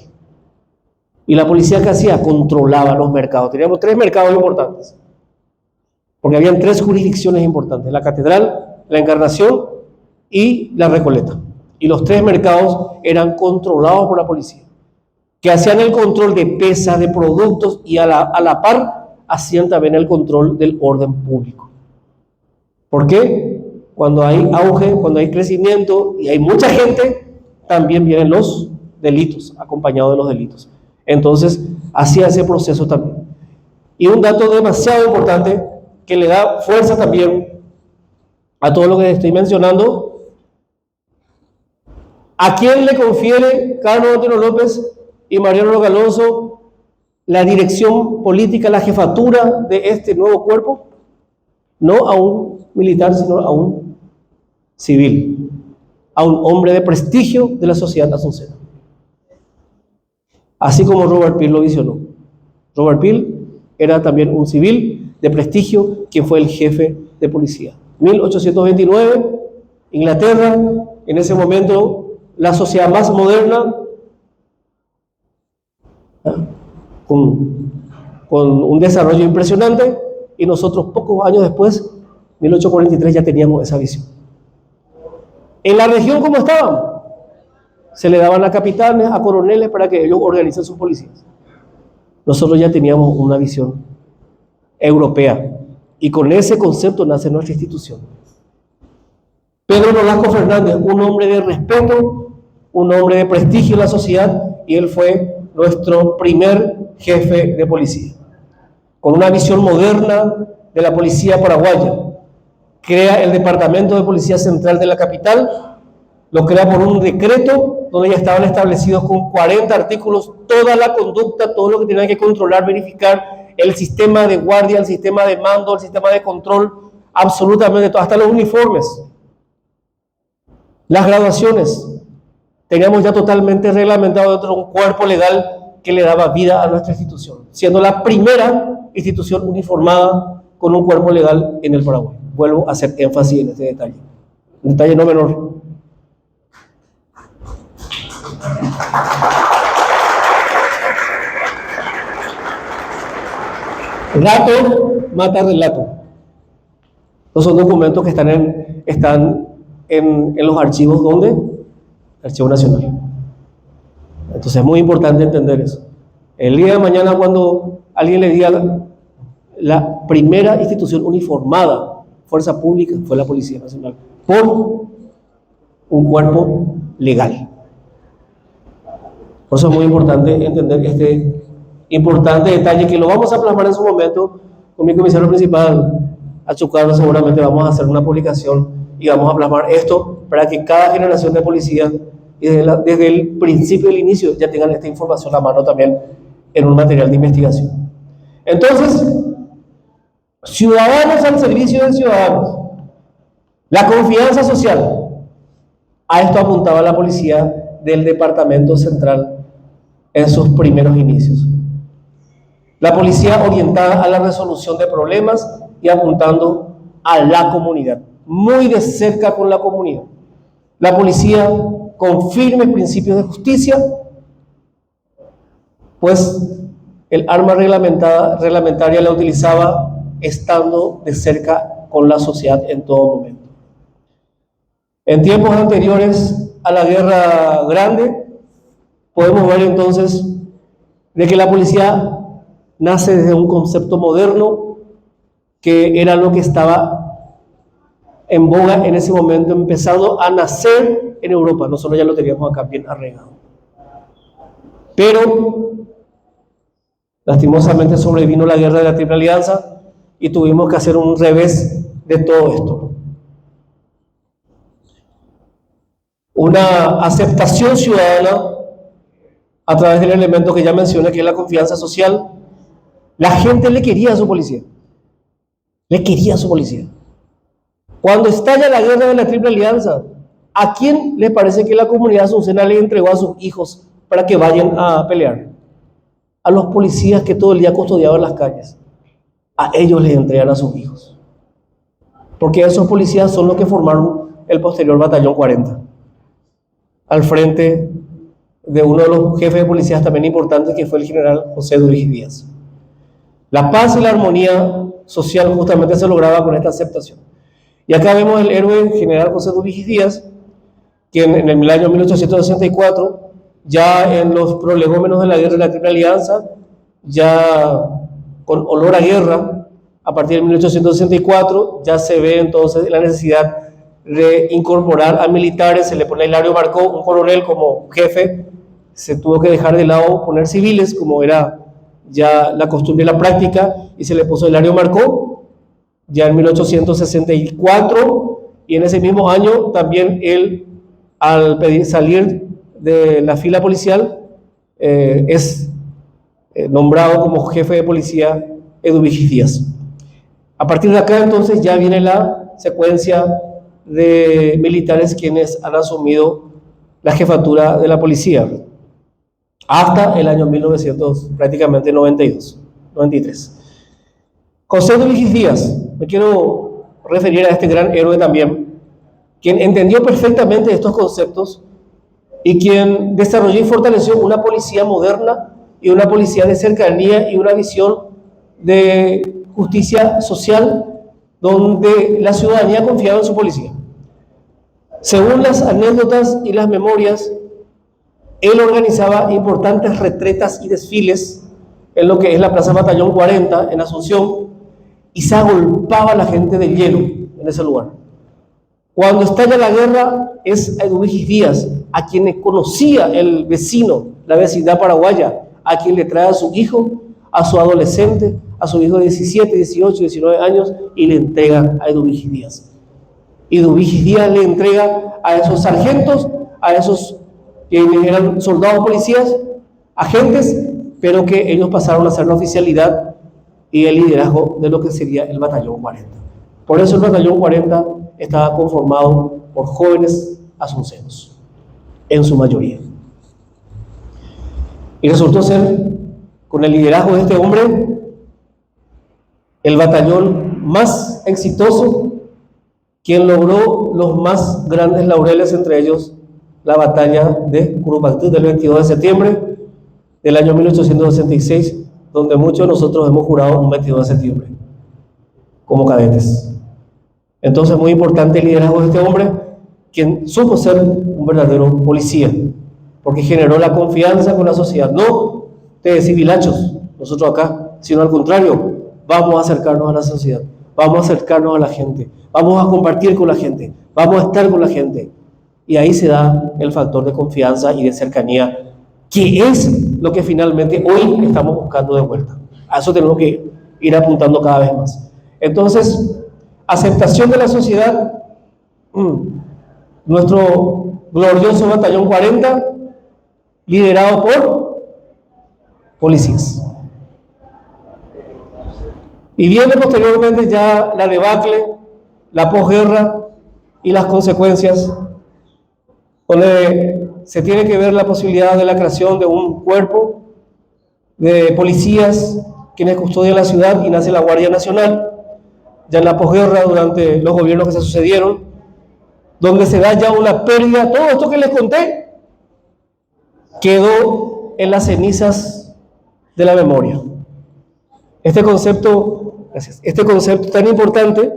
Y la policía que hacía, controlaba los mercados. Teníamos 3 mercados importantes, porque habían 3 jurisdicciones importantes: la Catedral, la Encarnación y la Recoleta. Y los 3 mercados eran controlados por la policía, que hacían el control de pesas, de productos, y a la par hacían también el control del orden público. ¿Por qué? Cuando hay auge, cuando hay crecimiento y hay mucha gente, también vienen los delitos, acompañados de los delitos. Entonces, hacía ese proceso también. Y un dato demasiado importante que le da fuerza también a todo lo que estoy mencionando: ¿a quién le confiere Carlos Antonio López y Mariano Roca Alonso la dirección política, la jefatura de este nuevo cuerpo? No a un militar, sino a un civil, a un hombre de prestigio de la sociedad asuncena. Así como Robert Peel lo visionó. Robert Peel era también un civil de prestigio, quien fue el jefe de policía. 1829, Inglaterra, en ese momento la sociedad más moderna, con un desarrollo impresionante, y nosotros pocos años después, 1843, ya teníamos esa visión. En la región, ¿cómo estaban? Se le daban a capitanes, a coroneles, para que ellos organicen sus policías. Nosotros ya teníamos una visión europea, y con ese concepto nace nuestra institución. Pedro Nolasco Fernández, un hombre de respeto, un hombre de prestigio en la sociedad, y él fue nuestro primer jefe de policía. Con una visión moderna de la policía paraguaya, crea el Departamento de Policía Central de la capital, lo crea por un decreto donde ya estaban establecidos con 40 artículos toda la conducta, todo lo que tenían que controlar, verificar, el sistema de guardia, el sistema de mando, el sistema de control, absolutamente todo, hasta los uniformes, las graduaciones. Teníamos ya totalmente reglamentado dentro de un cuerpo legal que le daba vida a nuestra institución, siendo la primera institución uniformada con un cuerpo legal en el Paraguay. Vuelvo a hacer énfasis en este detalle, un detalle no menor. Relato mata relato. Estos son documentos que están en los archivos, ¿dónde? Archivo Nacional. Entonces es muy importante entender eso. El día de mañana, cuando alguien le diga la primera institución uniformada, fuerza pública, fue la Policía Nacional, por un cuerpo legal. Por eso es muy importante entender este importante detalle, que lo vamos a plasmar en su momento, con mi comisario principal, Achucarro, seguramente vamos a hacer una publicación y vamos a plasmar esto para que cada generación de policía, y desde el principio, el inicio, ya tengan esta información a mano también en un material de investigación. Entonces, ciudadanos al servicio de ciudadanos, la confianza social. A esto apuntaba la policía del Departamento Central en sus primeros inicios. La policía orientada a la resolución de problemas y apuntando a la comunidad, muy de cerca con la comunidad. La policía con firmes principios de justicia, pues el arma reglamentaria la utilizaba estando de cerca con la sociedad en todo momento. En tiempos anteriores a la Guerra Grande, podemos ver entonces de que la policía nace desde un concepto moderno que era lo que estaba en boga en ese momento, empezado a nacer en Europa. Nosotros ya lo teníamos acá bien arraigado. Pero lastimosamente sobrevino la guerra de la Triple Alianza y tuvimos que hacer un revés de todo esto. Una aceptación ciudadana a través del elemento que ya mencioné, que es la confianza social. La gente le quería a su policía. Le quería a su policía. Cuando estalla la guerra de la Triple Alianza, ¿a quién le parece que la comunidad azucena le entregó a sus hijos para que vayan a pelear? A los policías que todo el día custodiaban las calles. A ellos les entregan a sus hijos. Porque esos policías son los que formaron el posterior Batallón 40. Al frente de uno de los jefes de policías también importantes, que fue el general José Durígez Díaz. La paz y la armonía social justamente se lograba con esta aceptación. Y acá vemos el héroe general José Durígez Díaz, quien en el año 1864, ya en los prolegómenos de la guerra de la Triple Alianza, ya con olor a guerra, a partir de 1864, ya se ve entonces la necesidad de incorporar a militares. Se le pone a Hilario Marcó, un coronel, como jefe. Se tuvo que dejar de lado poner civiles, como era ya la costumbre y la práctica, y se le puso a Hilario Marcó ya en 1864, y en ese mismo año también él, al salir de la fila policial, es nombrado como jefe de policía Eduviges Díaz. A partir de acá entonces ya viene la secuencia de militares quienes han asumido la jefatura de la policía hasta el año 1900, prácticamente 93. José Eduviges Díaz, me quiero referir a este gran héroe también, quien entendió perfectamente estos conceptos y quien desarrolló y fortaleció una policía moderna y una policía de cercanía y una visión de justicia social donde la ciudadanía confiaba en su policía. Según las anécdotas y las memorias, él organizaba importantes retretas y desfiles en lo que es la Plaza Batallón 40 en Asunción, y se agolpaba a la gente de hielo en ese lugar. Cuando estalla la guerra, es a Eduviges Díaz, a quien conocía el vecino, la vecindad paraguaya, a quien le trae a su hijo, a su adolescente, a su hijo de 17, 18, 19 años, y le entrega a Eduviges Díaz. Y Eduviges Díaz le entrega a esos sargentos, a esos que eran soldados policías, agentes, pero que ellos pasaron a ser la oficialidad y el liderazgo de lo que sería el Batallón 40. Por eso el Batallón 40 estaba conformado por jóvenes asuncenos, en su mayoría. Y resultó ser, con el liderazgo de este hombre, el batallón más exitoso, quien logró los más grandes laureles, entre ellos la batalla de Curupactú del 22 de septiembre del año 1866, donde muchos de nosotros hemos jurado un 22 de septiembre como cadetes. Entonces, muy importante el liderazgo de este hombre, quien supo ser un verdadero policía, porque generó la confianza con la sociedad, no de civilachos, nosotros acá, sino al contrario, vamos a acercarnos a la sociedad, vamos a acercarnos a la gente, vamos a compartir con la gente, vamos a estar con la gente. Y ahí se da el factor de confianza y de cercanía, que es lo que finalmente hoy estamos buscando de vuelta. A eso tenemos que ir apuntando cada vez más. Entonces, aceptación de la sociedad, nuestro glorioso Batallón 40, liderado por policías. Y viene posteriormente ya la debacle, la posguerra y las consecuencias, donde se tiene que ver la posibilidad de la creación de un cuerpo de policías quienes custodian la ciudad, y nace la Guardia Nacional, ya en la posguerra, durante los gobiernos que se sucedieron, donde se da ya una pérdida. Todo esto que les conté quedó en las cenizas de la memoria. Este concepto tan importante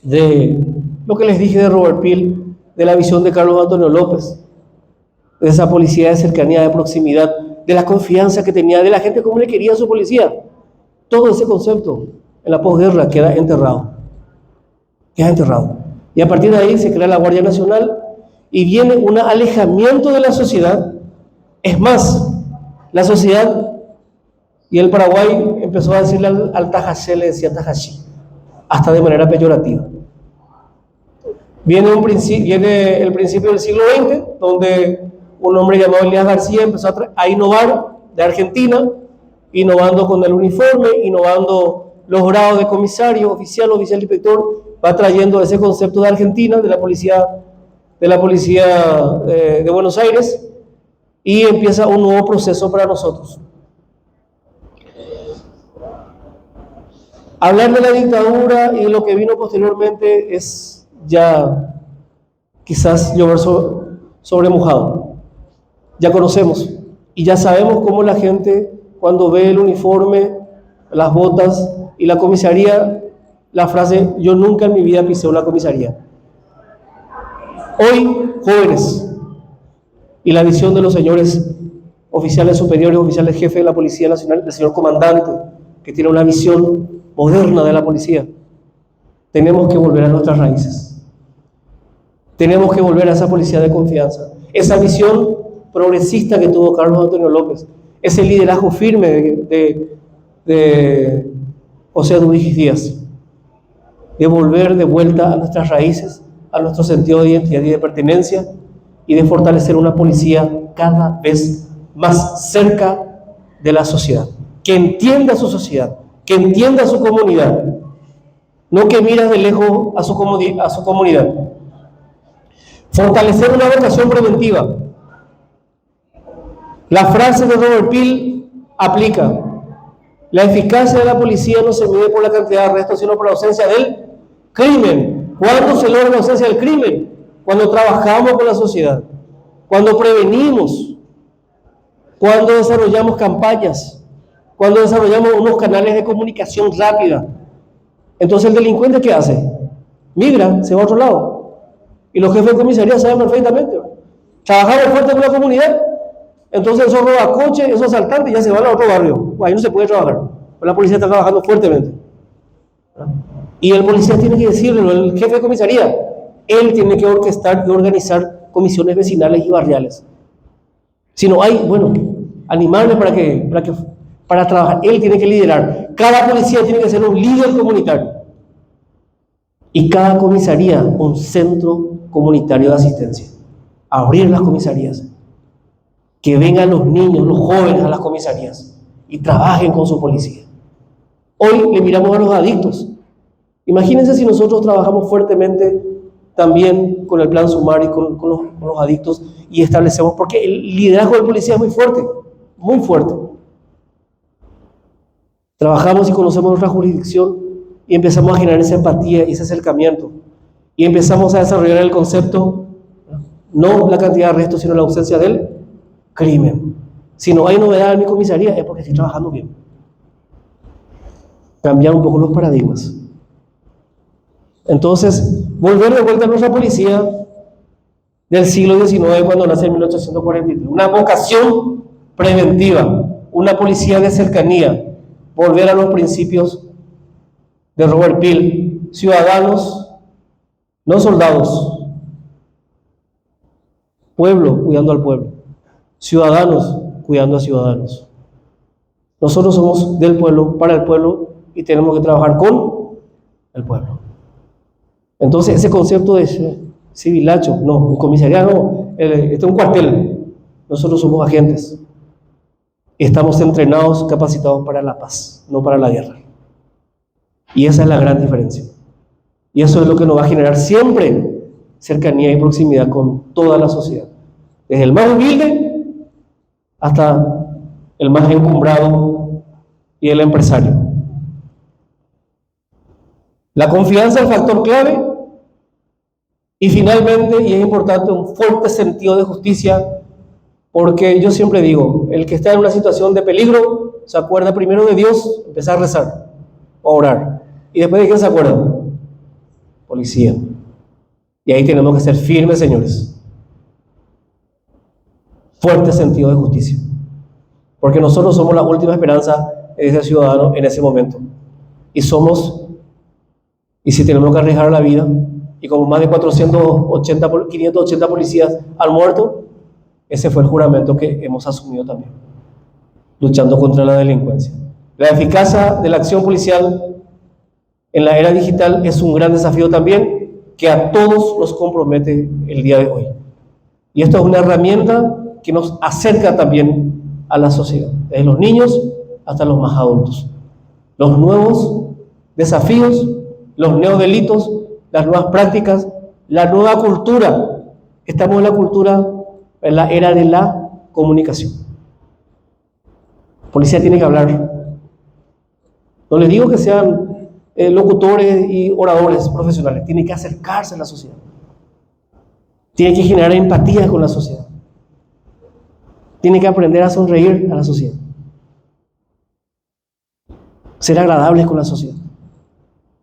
de lo que les dije de Robert Peel, de la visión de Carlos Antonio López, de esa policía de cercanía, de proximidad, de la confianza que tenía, de la gente cómo le quería a su policía. Todo ese concepto en la posguerra queda enterrado. Queda enterrado. Y a partir de ahí se crea la Guardia Nacional y viene un alejamiento de la sociedad. Es más, la sociedad y el Paraguay empezó a decirle al tajachí, le decía tajachí, hasta de manera peyorativa. Viene el principio del siglo XX, donde un hombre llamado Elías García empezó a innovar de Argentina, innovando con el uniforme, innovando los grados de comisario, oficial, inspector, va trayendo ese concepto de Argentina, de la policía de Buenos Aires, y empieza un nuevo proceso para nosotros. Hablar de la dictadura y de lo que vino posteriormente es ya quizás llover sobre mojado. Ya conocemos y ya sabemos cómo la gente, cuando ve el uniforme, las botas y la comisaría, la frase: yo nunca en mi vida pisé una comisaría. Hoy, jóvenes, y la visión de los señores oficiales superiores, oficiales jefes de la Policía Nacional, del señor comandante, que tiene una visión moderna de la policía, tenemos que volver a nuestras raíces. Tenemos que volver a esa policía de confianza, esa visión progresista que tuvo Carlos Antonio López, ese liderazgo firme de José Dudigis Díaz, de volver de vuelta a nuestras raíces, a nuestro sentido de identidad y de pertenencia, y de fortalecer una policía cada vez más cerca de la sociedad, que entienda a su sociedad, que entienda a su comunidad, no que mira de lejos a su comunidad. Fortalecer una vocación preventiva. La frase de Robert Peel aplica: la eficacia de la policía no se mide por la cantidad de arrestos, sino por la ausencia del crimen. ¿Cuándo se logra la ausencia del crimen? Cuando trabajamos con la sociedad, cuando prevenimos, cuando desarrollamos campañas, cuando desarrollamos unos canales de comunicación rápida. Entonces el delincuente, ¿qué hace? Migra, se va a otro lado. Y los jefes de comisaría saben perfectamente. Trabajamos fuerte con la comunidad, entonces esos robacoches, esos asaltantes ya se van a otro barrio. Ahí no se puede trabajar. La policía está trabajando fuertemente. Y el policía tiene que decirle, el jefe de comisaría, él tiene que orquestar y organizar comisiones vecinales y barriales. Si no hay, bueno, animarle para trabajar. Él tiene que liderar. Cada policía tiene que ser un líder comunitario. Y cada comisaría un centro comunitario de asistencia. Abrir las comisarías. Que vengan los niños, los jóvenes a las comisarías y trabajen con su policía. Hoy le miramos a los adictos. Imagínense si nosotros trabajamos fuertemente también con el plan Sumar y con los adictos, y establecemos, porque el liderazgo del policía es muy fuerte, muy fuerte. Trabajamos y conocemos nuestra jurisdicción y empezamos a generar esa empatía y ese acercamiento, y empezamos a desarrollar el concepto, no la cantidad de arrestos, sino la ausencia del crimen. Si no hay novedad en mi comisaría, es porque estoy trabajando bien. Cambiar un poco los paradigmas. Entonces, volver de vuelta a nuestra policía del siglo XIX, cuando nace en 1843. Una vocación preventiva, una policía de cercanía, volver a los principios de Robert Peel: ciudadanos, no soldados, pueblo cuidando al pueblo, ciudadanos cuidando a ciudadanos. Nosotros somos del pueblo, para el pueblo y tenemos que trabajar con el pueblo. Entonces ese concepto de civilacho, no, un comisariado, no, este es un cuartel. Nosotros somos agentes. Estamos entrenados, capacitados para la paz, no para la guerra. Y esa es la gran diferencia. Y eso es lo que nos va a generar siempre cercanía y proximidad con toda la sociedad. Desde el más humilde hasta el más encumbrado y el empresario. La confianza es el factor clave. Y finalmente, y es importante, un fuerte sentido de justicia, porque yo siempre digo, el que está en una situación de peligro, se acuerda primero de Dios, empezar a rezar, a orar. ¿Y después de quién se acuerda? Policía. Y ahí tenemos que ser firmes, señores. Fuerte sentido de justicia. Porque nosotros somos la última esperanza de ese ciudadano en ese momento. Y si tenemos que arriesgar la vida, y como más de 580 policías han muerto, ese fue el juramento que hemos asumido también, luchando contra la delincuencia. La eficacia de la acción policial en la era digital es un gran desafío también, que a todos nos compromete el día de hoy. Y esto es una herramienta que nos acerca también a la sociedad, desde los niños hasta los más adultos. Los nuevos desafíos, los neodelitos, las nuevas prácticas, la nueva cultura. Estamos en la cultura, en la era de la comunicación. Policía tiene que hablar. No les digo que sean locutores y oradores profesionales, tiene que acercarse a la sociedad. Tiene que generar empatía con la sociedad. Tiene que aprender a sonreír a la sociedad. Ser agradables con la sociedad.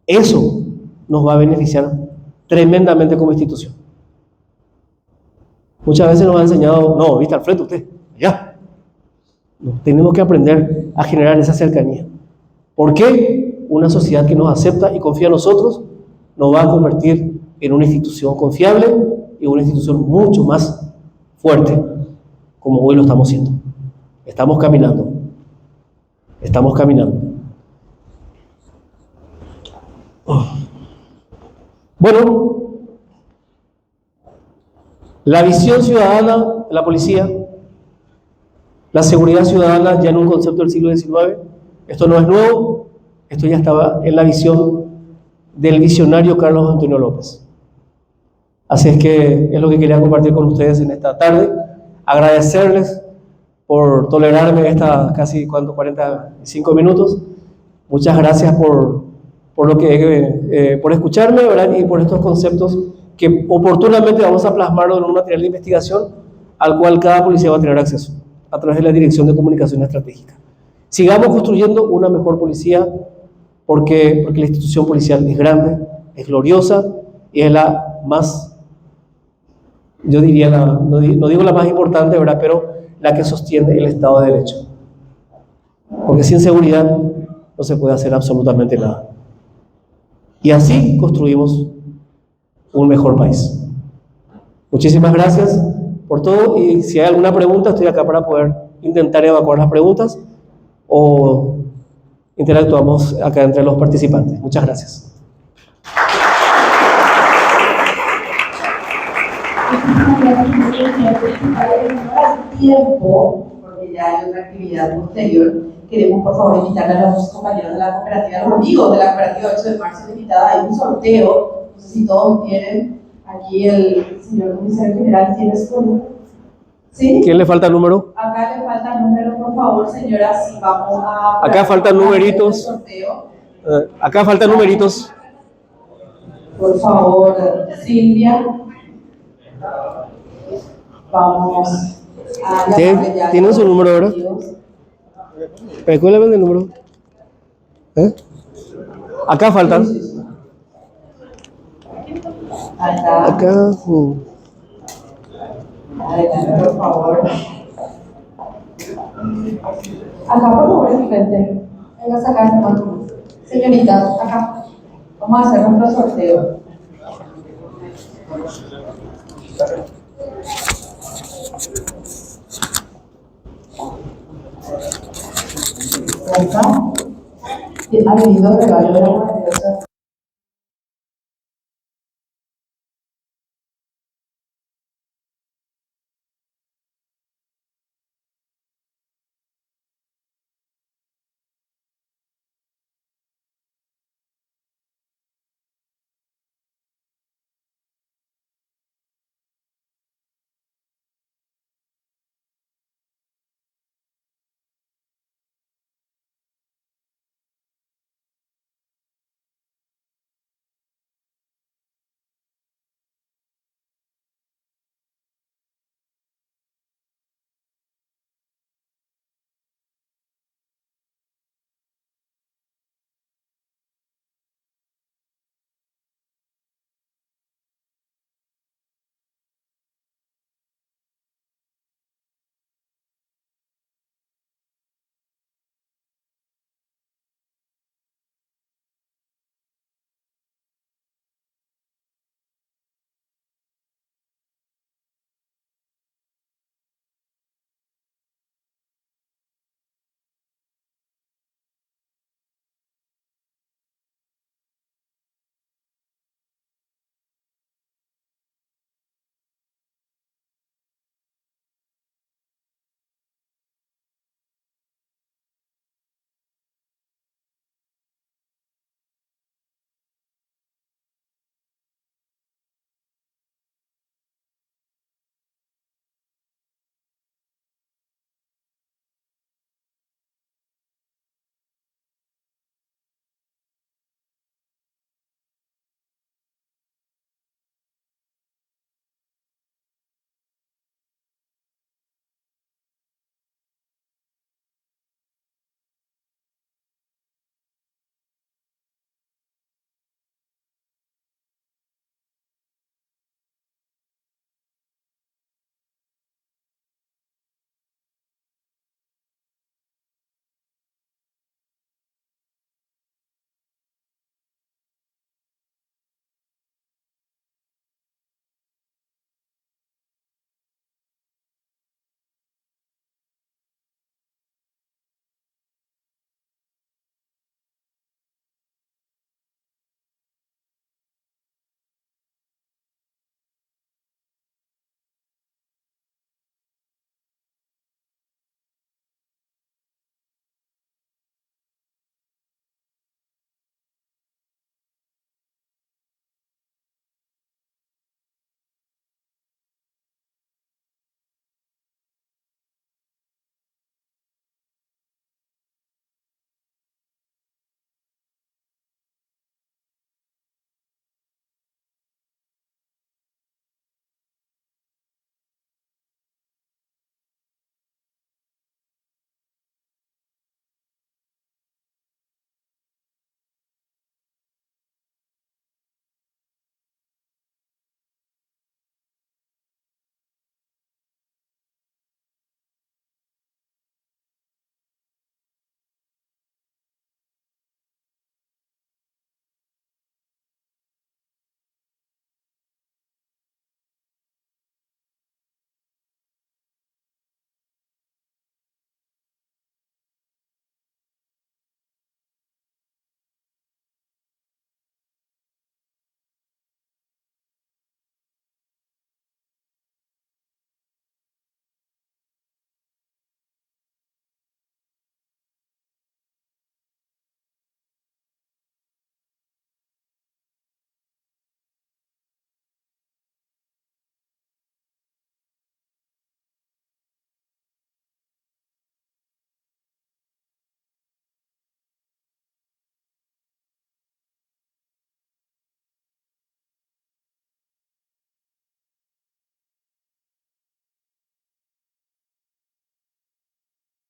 Eso nos va a beneficiar tremendamente como institución. Muchas veces nos han enseñado, no, viste al frente usted, ya. No, tenemos que aprender a generar esa cercanía. ¿Por qué? Una sociedad que nos acepta y confía en nosotros nos va a convertir en una institución confiable y una institución mucho más fuerte, como hoy lo estamos haciendo. Estamos caminando. Estamos caminando. Bueno, la visión ciudadana de la policía, la seguridad ciudadana ya en un concepto del siglo XIX, esto no es nuevo, esto ya estaba en la visión del visionario Carlos Antonio López. Así es que es lo que quería compartir con ustedes en esta tarde, agradecerles por tolerarme esta casi 45 minutos. Muchas gracias por escucharme, ¿verdad? Y por estos conceptos que oportunamente vamos a plasmarlo en un material de investigación al cual cada policía va a tener acceso a través de la Dirección de Comunicación Estratégica. Sigamos construyendo una mejor policía porque la institución policial es grande, es gloriosa y es la más, yo diría, no digo la más importante, ¿verdad? Pero la que sostiene el Estado de Derecho. Porque sin seguridad no se puede hacer absolutamente nada. Y así construimos un mejor país. Muchísimas gracias por todo y si hay alguna pregunta estoy acá para poder intentar evacuar las preguntas o interactuamos acá entre los participantes. Muchas gracias. Tiempo, porque ya hay otra actividad posterior, queremos por favor invitar a los compañeros de la cooperativa, a los amigos de la cooperativa 8 de marzo invitada. Hay un sorteo, no sé si todos tienen, aquí el señor comisario general tiene su. ¿Sí? ¿Quién le falta el número? Acá le falta el número, por favor, señora, si vamos a. Acá faltan numeritos. Acá faltan numeritos. Por favor, Silvia. Vamos a. ¿Tienen su número ahora? Recuérdenme el número. Acá faltan. Acá. Por favor. Acá, por favor, enfrente. Venga a sacar el mano. Señorita, acá. Vamos a hacer otro sorteo. Acá. ha venido de valor a una